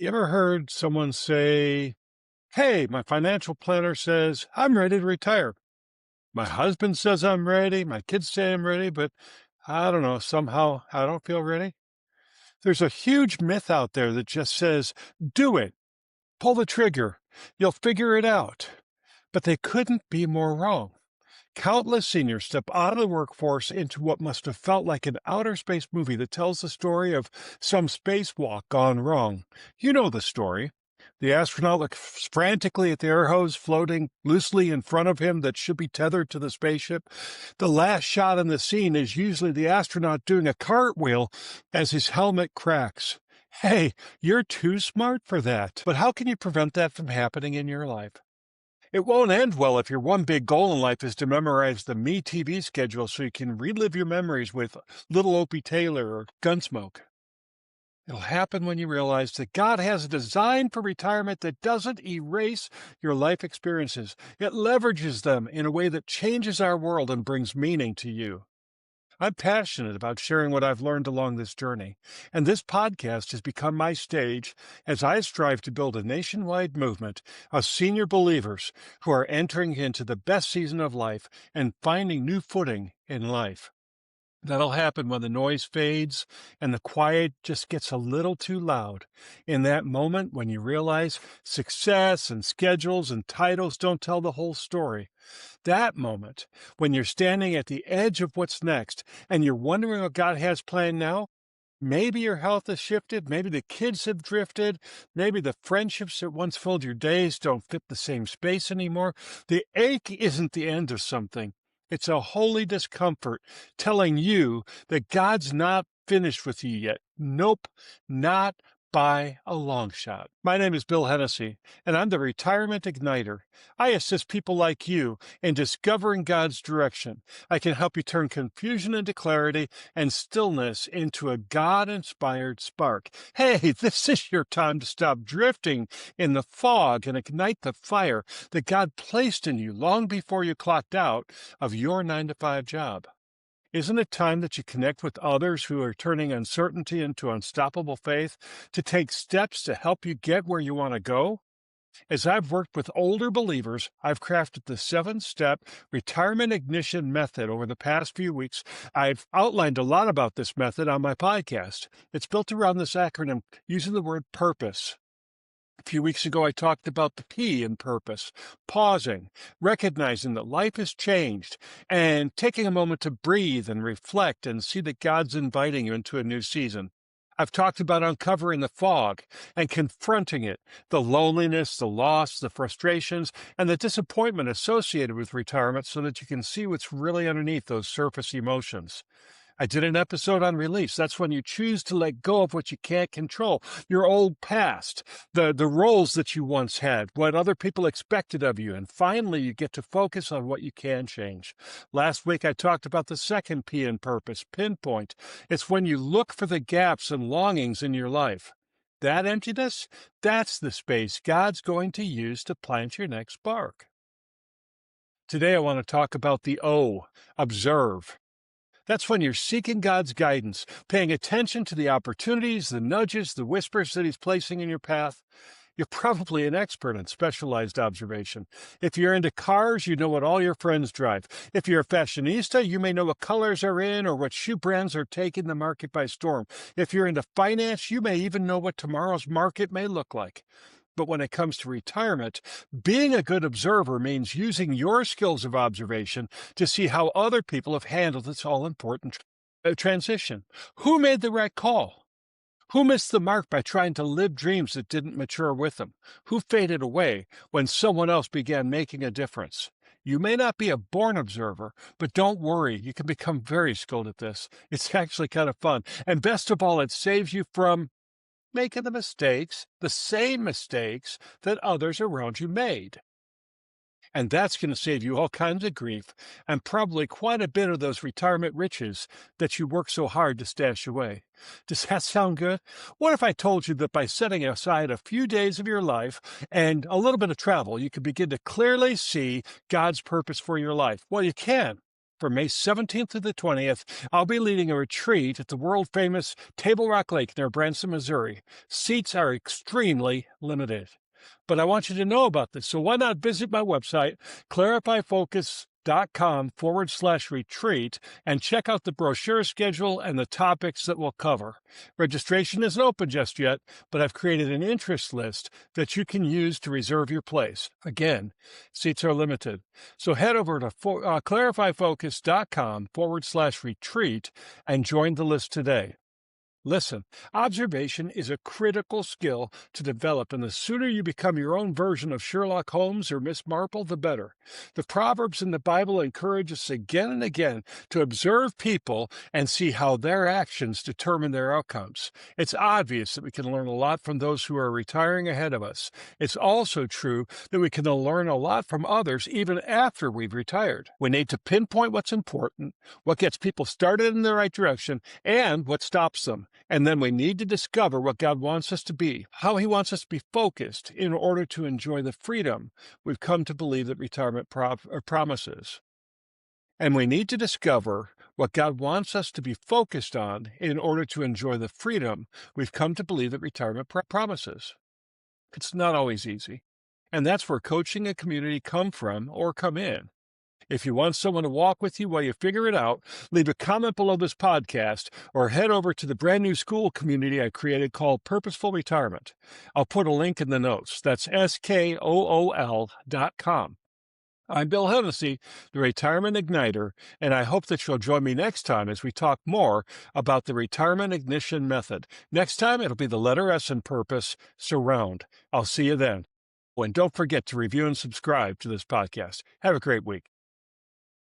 You ever heard someone say, "Hey, my financial planner says I'm ready to retire. My husband says I'm ready. My kids say I'm ready, but I don't know. Somehow I don't feel ready." There's a huge myth out there that just says, "Do it, pull the trigger, you'll figure it out." But they couldn't be more wrong. Countless seniors step out of the workforce into what must have felt like an outer space movie that tells the story of some spacewalk gone wrong. You know the story. The astronaut looks frantically at the air hose floating loosely in front of him that should be tethered to the spaceship. The last shot in the scene is usually the astronaut doing a cartwheel as his helmet cracks. Hey, you're too smart for that. But how can you prevent that from happening in your life? It won't end well if your one big goal in life is to memorize the Me TV schedule so you can relive your memories with Little Opie Taylor or Gunsmoke. It'll happen when you realize that God has a design for retirement that doesn't erase your life experiences. It leverages them in a way that changes our world and brings meaning to you. I'm passionate about sharing what I've learned along this journey, and this podcast has become my stage as I strive to build a nationwide movement of senior believers who are entering into the best season of life and finding new footing in life. That'll happen when the noise fades and the quiet just gets a little too loud. In that moment when you realize success and schedules and titles don't tell the whole story. That moment when you're standing at the edge of what's next and you're wondering what God has planned now. Maybe your health has shifted. Maybe the kids have drifted. Maybe the friendships that once filled your days don't fit the same space anymore. The ache isn't the end of something. It's a holy discomfort telling you that God's not finished with you yet. Nope, not by a long shot. My name is Bill Hennessy, and I'm the Retirement Igniter. I assist people like you in discovering God's direction. I can help you turn confusion into clarity and stillness into a God-inspired spark. Hey, this is your time to stop drifting in the fog and ignite the fire that God placed in you long before you clocked out of your 9-to-5 job. Isn't it time that you connect with others who are turning uncertainty into unstoppable faith to take steps to help you get where you want to go? As I've worked with older believers, I've crafted the 7-step retirement ignition method over the past few weeks. I've outlined a lot about this method on my podcast. It's built around this acronym using the word purpose. A few weeks ago, I talked about the P in purpose, pausing, recognizing that life has changed, and taking a moment to breathe and reflect and see that God's inviting you into a new season. I've talked about uncovering the fog and confronting it, the loneliness, the loss, the frustrations, and the disappointment associated with retirement so that you can see what's really underneath those surface emotions. I did an episode on release. That's when you choose to let go of what you can't control, your old past, the roles that you once had, what other people expected of you, and finally you get to focus on what you can change. Last week I talked about the second P in purpose, pinpoint. It's when you look for the gaps and longings in your life. That emptiness, that's the space God's going to use to plant your next spark. Today I want to talk about the O, observe. That's when you're seeking God's guidance, paying attention to the opportunities, the nudges, the whispers that He's placing in your path. You're probably an expert in specialized observation. If you're into cars, you know what all your friends drive. If you're a fashionista, you may know what colors are in or what shoe brands are taking the market by storm. If you're into finance, you may even know what tomorrow's market may look like. But when it comes to retirement, being a good observer means using your skills of observation to see how other people have handled this all-important transition. Who made the right call? Who missed the mark by trying to live dreams that didn't mature with them? Who faded away when someone else began making a difference? You may not be a born observer, but don't worry, you can become very skilled at this. It's actually kind of fun. And best of all, it saves you from making the same mistakes that others around you made. And that's going to save you all kinds of grief and probably quite a bit of those retirement riches that you work so hard to stash away. Does that sound good? What if I told you that by setting aside a few days of your life and a little bit of travel, you could begin to clearly see God's purpose for your life? Well, you can. From May 17th to the 20th, I'll be leading a retreat at the world-famous Table Rock Lake near Branson, Missouri. Seats are extremely limited. But I want you to know about this, so why not visit my website, clarifyfocus.com/retreat, and check out the brochure schedule and the topics that we'll cover. Registration isn't open just yet, but I've created an interest list that you can use to reserve your place. Again, seats are limited. So head over to clarifyfocus.com/retreat and join the list today. Listen, observation is a critical skill to develop, and the sooner you become your own version of Sherlock Holmes or Miss Marple, the better. The Proverbs in the Bible encourage us again and again to observe people and see how their actions determine their outcomes. It's obvious that we can learn a lot from those who are retiring ahead of us. It's also true that we can learn a lot from others even after we've retired. We need to pinpoint what's important, what gets people started in the right direction, and what stops them. And then we need to discover what God wants us to be, how He wants us to be focused in order to enjoy the freedom we've come to believe that retirement promises. And we need to discover what God wants us to be focused on in order to enjoy the freedom we've come to believe that retirement promises. It's not always easy. And that's where coaching and community come in. If you want someone to walk with you while you figure it out, leave a comment below this podcast or head over to the brand new school community I created called Purposeful Retirement. I'll put a link in the notes. That's SKOOL.com. I'm Bill Hennessy, the Retirement Igniter, and I hope that you'll join me next time as we talk more about the Retirement Ignition Method. Next time, it'll be the letter S in purpose, surround. I'll see you then. Oh, and don't forget to review and subscribe to this podcast. Have a great week.